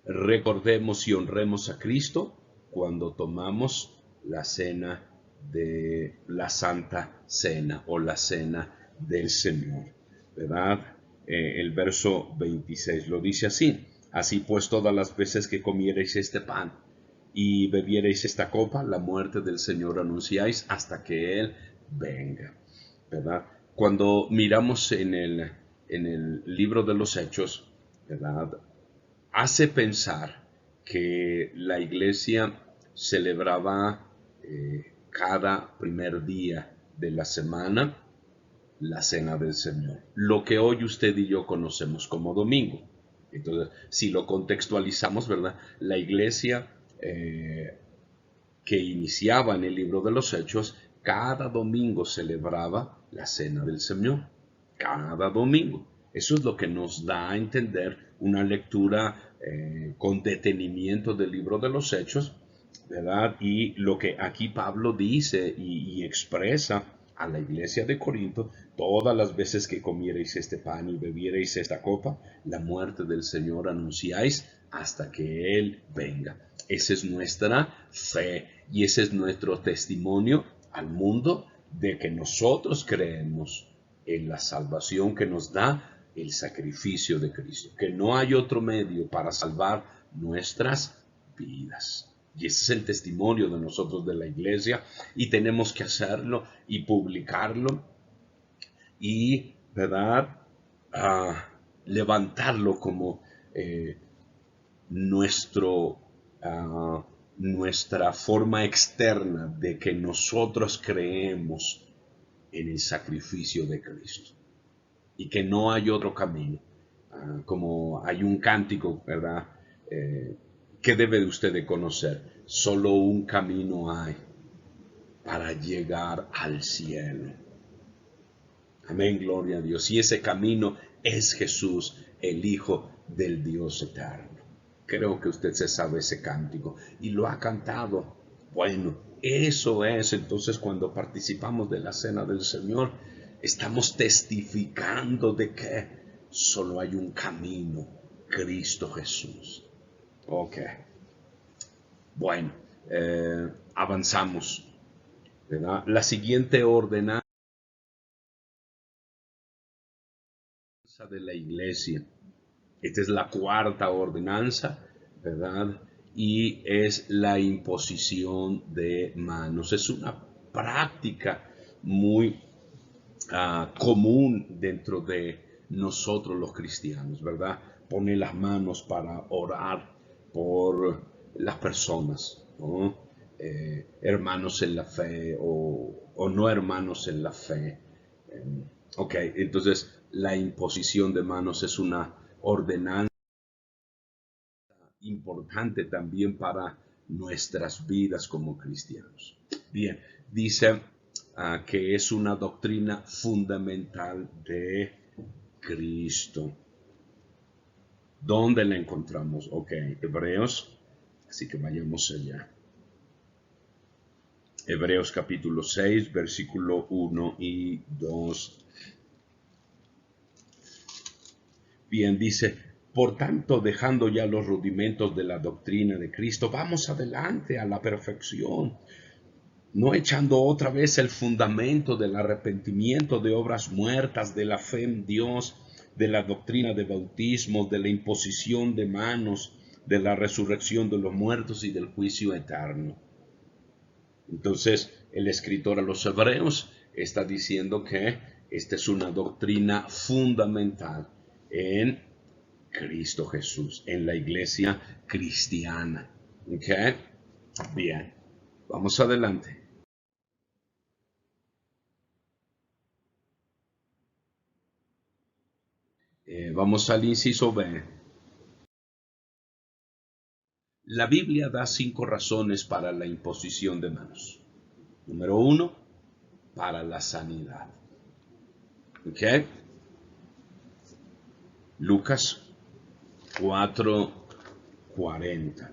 recordemos y honremos a Cristo cuando tomamos la cena de la Santa Cena o la Cena del Señor, ¿verdad? El verso 26 lo dice así: así pues, todas las veces que comiereis este pan y bebiereis esta copa, la muerte del Señor anunciáis hasta que Él venga, ¿verdad? Cuando miramos en el libro de los Hechos, ¿verdad?, hace pensar que la iglesia celebraba cada primer día de la semana la cena del Señor, lo que hoy usted y yo conocemos como domingo. Entonces, si lo contextualizamos, ¿verdad?, la iglesia que iniciaba en el libro de los Hechos, cada domingo celebraba la cena del Señor, cada domingo. Eso es lo que nos da a entender una lectura con detenimiento del libro de los Hechos, ¿verdad? Y lo que aquí Pablo dice y expresa a la iglesia de Corinto: todas las veces que comiereis este pan y bebiereis esta copa, la muerte del Señor anunciáis hasta que Él venga. Esa es nuestra fe y ese es nuestro testimonio al mundo de que nosotros creemos en la salvación que nos da el sacrificio de Cristo, que no hay otro medio para salvar nuestras vidas. Y ese es el testimonio de nosotros de la iglesia, y tenemos que hacerlo y publicarlo y, ¿verdad?, levantarlo como nuestro, nuestra forma externa de que nosotros creemos en el sacrificio de Cristo y que no hay otro camino. Como hay un cántico, ¿verdad?, que debe de usted de conocer: solo un camino hay para llegar al cielo. Amén, gloria a Dios. Y ese camino es Jesús, el Hijo del Dios eterno. Creo que usted se sabe ese cántico y lo ha cantado. Bueno, eso es. Entonces, cuando participamos de la cena del Señor, estamos testificando de que solo hay un camino: Cristo Jesús. Ok. Bueno, avanzamos, ¿verdad? La siguiente ordenanza de la iglesia. Esta es la cuarta ordenanza, ¿verdad? Y es la imposición de manos. Es una práctica muy común dentro de nosotros los cristianos, ¿verdad? Poner las manos para orar por las personas, ¿no? Hermanos en la fe o no hermanos en la fe. Ok, entonces la imposición de manos es una ordenanza importante también para nuestras vidas como cristianos. Bien, dice que es una doctrina fundamental de Cristo. ¿Dónde la encontramos? Ok, Hebreos, así que vayamos allá. Hebreos capítulo 6, versículo 1 y 2. Bien, dice: por tanto, dejando ya los rudimentos de la doctrina de Cristo, vamos adelante a la perfección, no echando otra vez el fundamento del arrepentimiento de obras muertas, de la fe en Dios, de la doctrina de bautismo, de la imposición de manos, de la resurrección de los muertos y del juicio eterno. Entonces, el escritor a los Hebreos está diciendo que esta es una doctrina fundamental en Cristo Jesús, en la iglesia cristiana. ¿Ok? Bien, vamos adelante. Vamos al inciso B. La Biblia da 5 razones para la imposición de manos. Número 1, para la sanidad. ¿Ok? Lucas 4:40.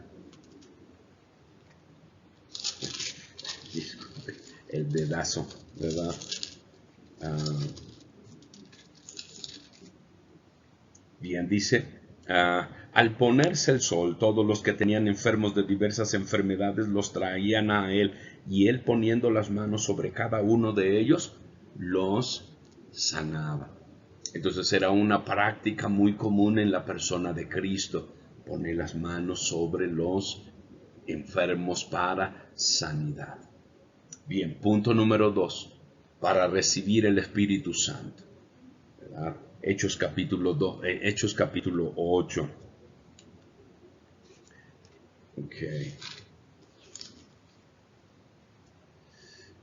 Disculpe, el dedazo, ¿verdad? Ah, bien, dice, al ponerse el sol, todos los que tenían enfermos de diversas enfermedades los traían a él, y él poniendo las manos sobre cada uno de ellos, los sanaba. Entonces era una práctica muy común en la persona de Cristo, poner las manos sobre los enfermos para sanidad. Bien, punto número 2, para recibir el Espíritu Santo, ¿verdad? Hechos capítulo 8. Okay.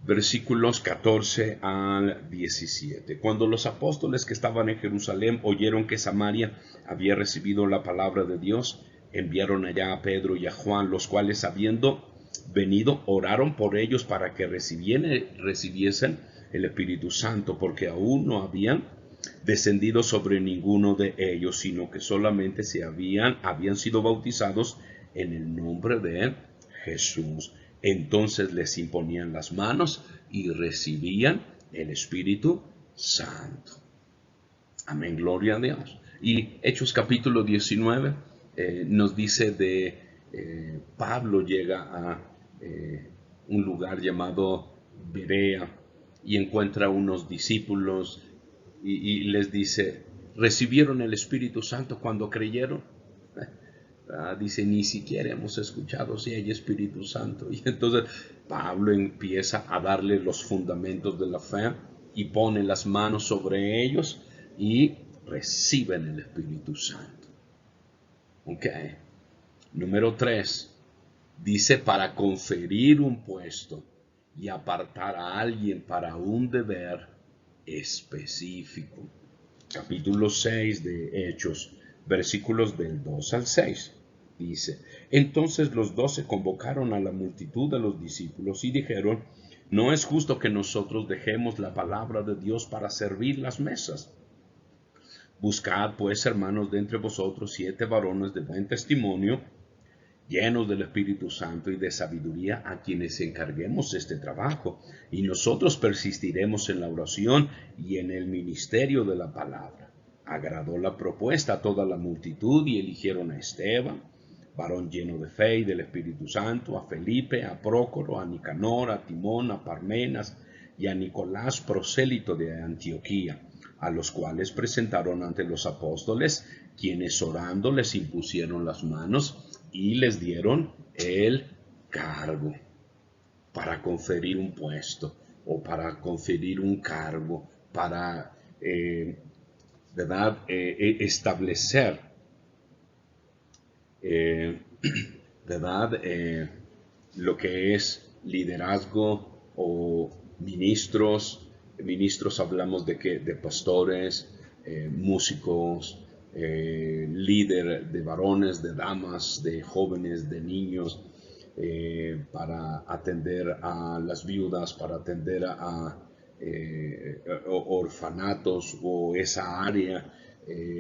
Versículos 14 al 17. Cuando los apóstoles que estaban en Jerusalén oyeron que Samaria había recibido la palabra de Dios, enviaron allá a Pedro y a Juan, los cuales, habiendo venido, oraron por ellos para que recibiesen el Espíritu Santo, porque aún no habían descendido sobre ninguno de ellos, sino que solamente habían sido bautizados en el nombre de Jesús. Entonces les imponían las manos y recibían el Espíritu Santo. Amén, gloria a Dios. Y Hechos capítulo 19 nos dice de Pablo llega a un lugar llamado Berea y encuentra unos discípulos y les dice, ¿recibieron el Espíritu Santo cuando creyeron? Dice, ni siquiera hemos escuchado si hay Espíritu Santo. Y entonces Pablo empieza a darle los fundamentos de la fe y pone las manos sobre ellos y reciben el Espíritu Santo. Ok. Número 3. Dice, para conferir un puesto y apartar a alguien para un deber específico. Capítulo 6 de Hechos, versículos del 2 al 6. Dice, entonces los 12 convocaron a la multitud de los discípulos y dijeron, no es justo que nosotros dejemos la palabra de Dios para servir las mesas. Buscad pues, hermanos, de entre vosotros 7 varones de buen testimonio, llenos del Espíritu Santo y de sabiduría, a quienes encarguemos este trabajo, y nosotros persistiremos en la oración y en el ministerio de la palabra. Agradó la propuesta a toda la multitud y eligieron a Esteban, varón lleno de fe y del Espíritu Santo, a Felipe, a Prócoro, a Nicanor, a Timón, a Parmenas y a Nicolás, prosélito de Antioquía, a los cuales presentaron ante los apóstoles, quienes orando les impusieron las manos y les dieron el cargo. Para conferir un puesto o para conferir un cargo, para ¿verdad? Establecer ¿verdad? Lo que es liderazgo o ministros. Ministros hablamos de pastores, músicos, líder de varones, de damas, de jóvenes, de niños, para atender a las viudas, para atender a orfanatos o esa área,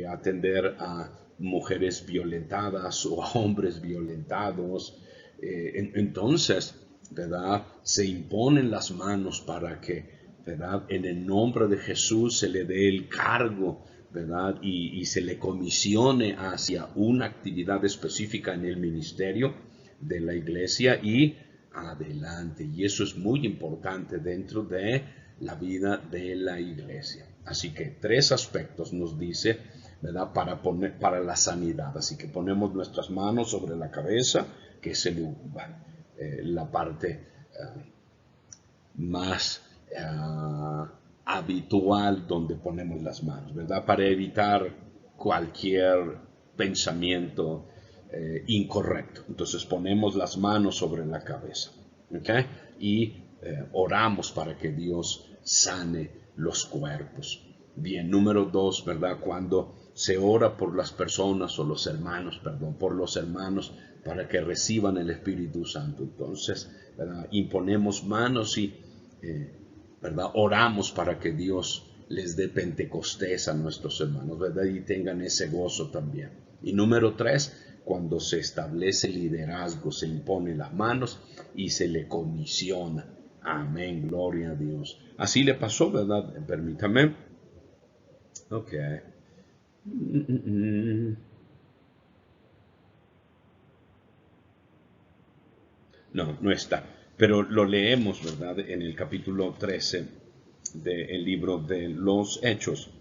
atender a mujeres violentadas o a hombres violentados. Entonces, ¿verdad? Se imponen las manos para que, ¿verdad? En el nombre de Jesús se le dé el cargo, ¿verdad? Y se le comisione hacia una actividad específica en el ministerio de la iglesia y adelante. Y eso es muy importante dentro de la vida de la iglesia. Así que 3 aspectos nos dice, ¿verdad? Para la sanidad. Así que ponemos nuestras manos sobre la cabeza, que es la parte más habitual donde ponemos las manos, ¿verdad? Para evitar cualquier pensamiento incorrecto. Entonces ponemos las manos sobre la cabeza, ¿ok? Y oramos para que Dios sane los cuerpos. Bien, número 2, ¿verdad? Cuando se ora por las personas o los hermanos, por los hermanos para que reciban el Espíritu Santo. Entonces, ¿verdad? Imponemos manos y, ¿verdad? Oramos para que Dios les dé Pentecostés a nuestros hermanos, ¿verdad? Y tengan ese gozo también. Y número 3, cuando se establece liderazgo, se impone las manos y se le comisiona Amén, gloria a Dios. Así le pasó, ¿verdad? Permítame. Ok. No, no está. Pero lo leemos, ¿verdad? En el capítulo 13 del libro de los Hechos.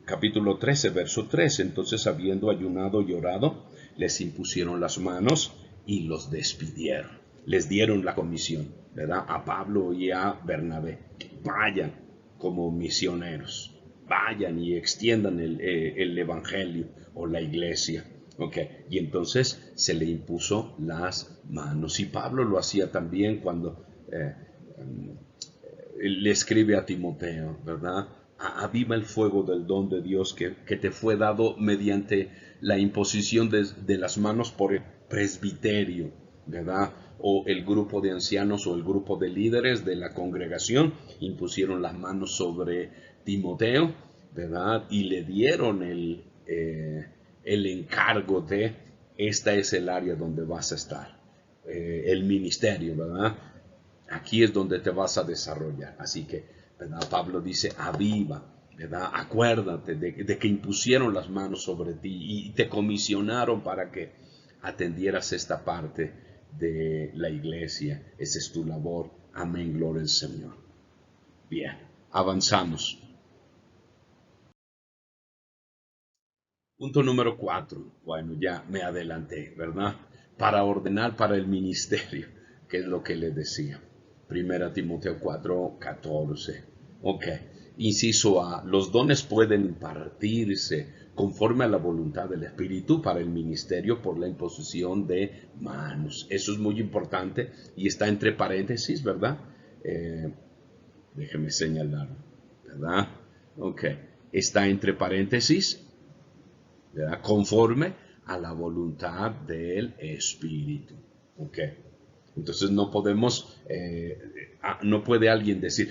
Capítulo 13, verso 3. Entonces, habiendo ayunado y orado, les impusieron las manos y los despidieron. Les dieron la comisión, ¿verdad? A Pablo y a Bernabé. Vayan como misioneros. Vayan y extiendan el evangelio o la iglesia. Okay. Y entonces se le impuso las manos. Y Pablo lo hacía también cuando le escribe a Timoteo, ¿verdad? Aviva el fuego del don de Dios que te fue dado mediante la imposición de las manos por el presbiterio, ¿verdad? O el grupo de ancianos o el grupo de líderes de la congregación impusieron las manos sobre Timoteo, ¿verdad? Y le dieron el encargo de, esta es el área donde vas a estar, el ministerio, ¿verdad? Aquí es donde te vas a desarrollar. Así que, ¿verdad? Pablo dice, aviva, ¿verdad? Acuérdate de que impusieron las manos sobre ti y te comisionaron para que atendieras esta parte de la iglesia. Esa es tu labor. Amén, gloria al Señor. Bien, avanzamos. Punto número 4. Bueno, ya me adelanté, ¿verdad? Para ordenar para el ministerio, que es lo que le decía. Primera Timoteo 4:14. Ok. Inciso A. Los dones pueden impartirse conforme a la voluntad del Espíritu para el ministerio por la imposición de manos. Eso es muy importante y está entre paréntesis, ¿verdad? Eh, Déjeme señalar, ¿verdad? Ok. Está entre paréntesis, ¿verdad? Conforme a la voluntad del Espíritu. ¿Ok? Entonces no podemos, no puede alguien decir,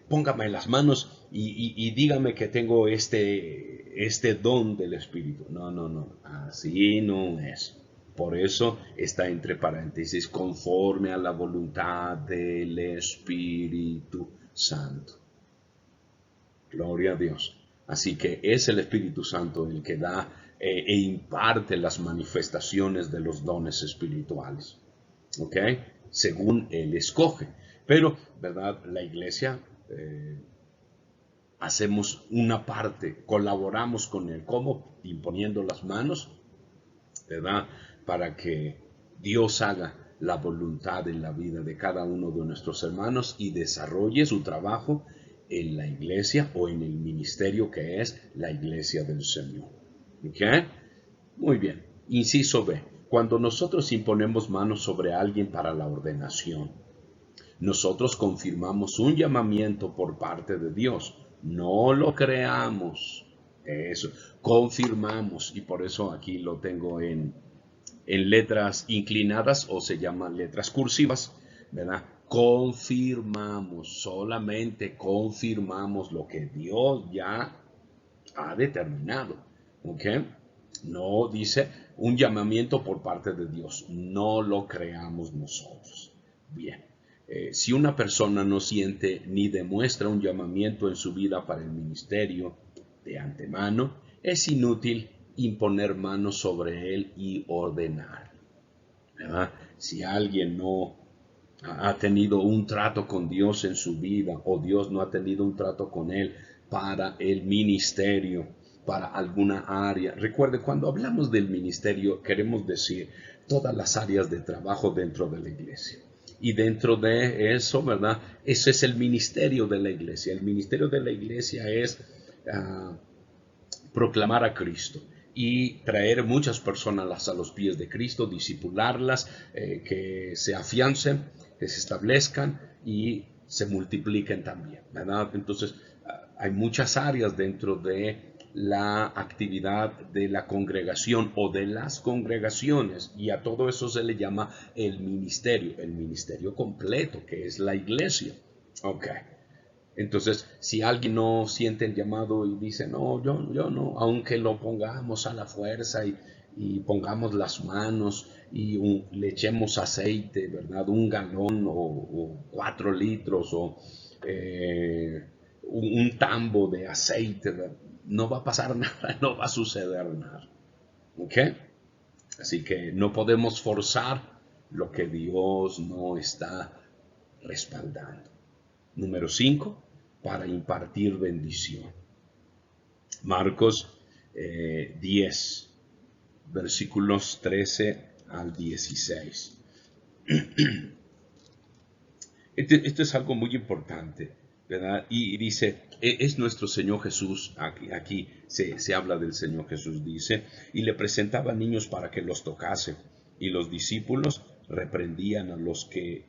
póngame en las manos y dígame que tengo este don del Espíritu. No, no, no, así no es. Por eso está entre paréntesis, conforme a la voluntad del Espíritu Santo. Gloria a Dios. Así que es el Espíritu Santo el que da e imparte las manifestaciones de los dones espirituales. ¿Ok? Según Él escoge. Pero, ¿verdad? La iglesia hacemos una parte, colaboramos con Él. ¿Cómo? Imponiendo las manos, ¿verdad? Para que Dios haga la voluntad en la vida de cada uno de nuestros hermanos y desarrolle su trabajo en la iglesia o en el ministerio que es la iglesia del Señor. ¿Ok? Muy bien. Inciso B. Cuando nosotros imponemos manos sobre alguien para la ordenación, nosotros confirmamos un llamamiento por parte de Dios. No lo creamos. Eso. Confirmamos. Y por eso aquí lo tengo en letras inclinadas o se llaman letras cursivas, ¿verdad? Confirmamos, solamente confirmamos lo que Dios ya ha determinado, ¿ok? No dice un llamamiento por parte de Dios, no lo creamos nosotros. Bien, si una persona no siente ni demuestra un llamamiento en su vida para el ministerio de antemano, es inútil imponer manos sobre él y ordenar, ¿verdad? Si alguien no ha tenido un trato con Dios en su vida o Dios no ha tenido un trato con él para el ministerio, para alguna área. Recuerde, cuando hablamos del ministerio queremos decir todas las áreas de trabajo dentro de la iglesia. Y dentro de eso, ¿verdad? Ese es el ministerio de la iglesia. El ministerio de la iglesia es proclamar a Cristo y traer muchas personas a los pies de Cristo, discipularlas, que se afiancen, que se establezcan y se multipliquen también, ¿verdad? Entonces, hay muchas áreas dentro de la actividad de la congregación o de las congregaciones y a todo eso se le llama el ministerio completo, que es la iglesia. Ok. Entonces, si alguien no siente el llamado y dice, no, yo no, aunque lo pongamos a la fuerza y pongamos las manos y le echemos aceite, ¿verdad? 1 galón o 4 litros o un tambo de aceite, ¿verdad? No va a pasar nada, no va a suceder nada. ¿Ok? Así que no podemos forzar lo que Dios no está respaldando. Número 5, para impartir bendición. Marcos 10, versículos 13 al 16. Esto es algo muy importante, ¿verdad? Y dice, es nuestro Señor Jesús, aquí se habla del Señor Jesús, dice, y le presentaba niños para que los tocase, y los discípulos reprendían a los que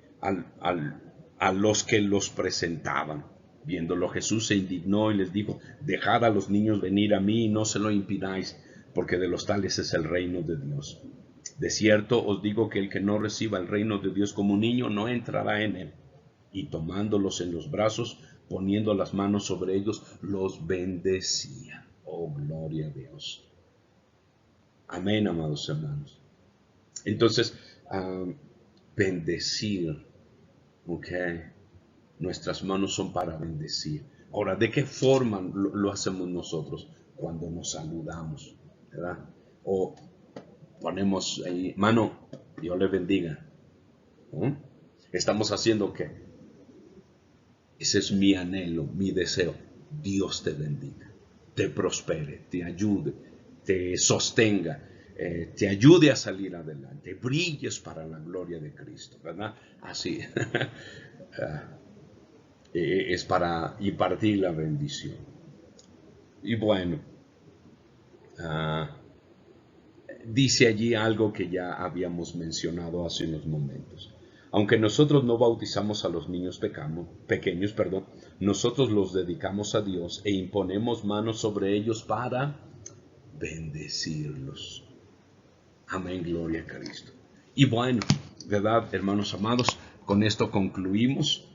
los presentaban. Viéndolo, Jesús se indignó y les dijo, dejad a los niños venir a mí y no se lo impidáis, porque de los tales es el reino de Dios. De cierto os digo que el que no reciba el reino de Dios como un niño no entrará en él. Y tomándolos en los brazos, poniendo las manos sobre ellos, los bendecía. Oh, gloria a Dios. Amén, amados hermanos. Entonces, bendecir, ¿ok? Nuestras manos son para bendecir. Ahora, ¿de qué forma lo hacemos nosotros? Cuando nos saludamos, ¿verdad? O ponemos ahí, mano, Dios le bendiga. Estamos haciendo ¿qué? Ese es mi anhelo, mi deseo. Dios te bendiga, te prospere, te ayude, te sostenga, te ayude a salir adelante, brilles para la gloria de Cristo, ¿verdad? Así. Es para impartir la bendición. Y bueno, dice allí algo que ya habíamos mencionado hace unos momentos. Aunque nosotros no bautizamos a los niños pequeños, nosotros los dedicamos a Dios e imponemos manos sobre ellos para bendecirlos. Amén, gloria a Cristo. Y bueno, ¿verdad, hermanos amados? Con esto concluimos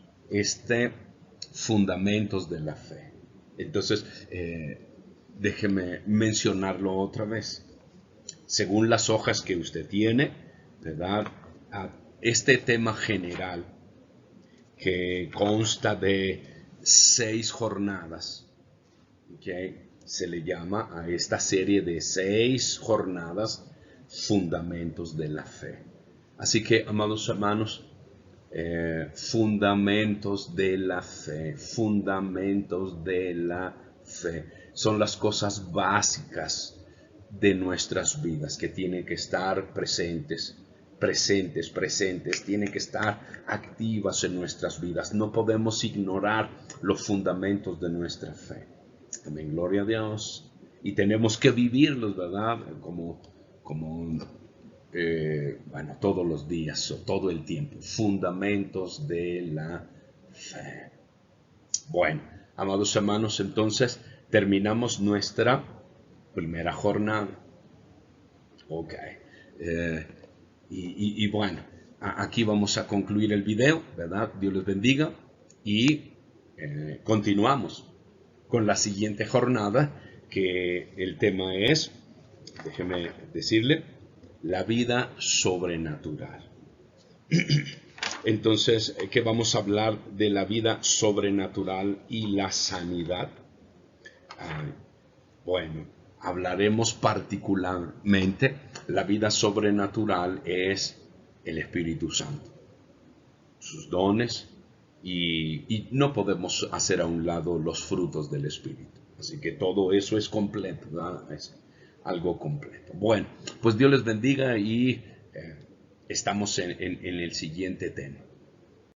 fundamentos de la fe. Entonces, déjeme mencionarlo otra vez. Según las hojas que usted tiene, ¿verdad? Este tema general que consta de 6 jornadas, ¿okay? Se le llama a esta serie de 6 jornadas fundamentos de la fe. Así que, amados hermanos, fundamentos de la fe, fundamentos de la fe. Son las cosas básicas de nuestras vidas que tienen que estar presentes, tienen que estar activas en nuestras vidas. No podemos ignorar los fundamentos de nuestra fe. Amén, gloria a Dios. Y tenemos que vivirlos, ¿verdad? Como todos los días o todo el tiempo. Fundamentos de la fe. Bueno, amados hermanos, entonces terminamos nuestra primera jornada. Ok. Y bueno, aquí vamos a concluir el video, ¿verdad? Dios les bendiga y continuamos con la siguiente jornada, que el tema es, déjeme decirle, la vida sobrenatural. Entonces, ¿qué vamos a hablar de la vida sobrenatural y la sanidad? Bueno, hablaremos particularmente, la vida sobrenatural es el Espíritu Santo, sus dones, y no podemos hacer a un lado los frutos del Espíritu. Así que todo eso es completo, ¿verdad? Es algo completo. Bueno, pues Dios les bendiga y estamos en el siguiente tema.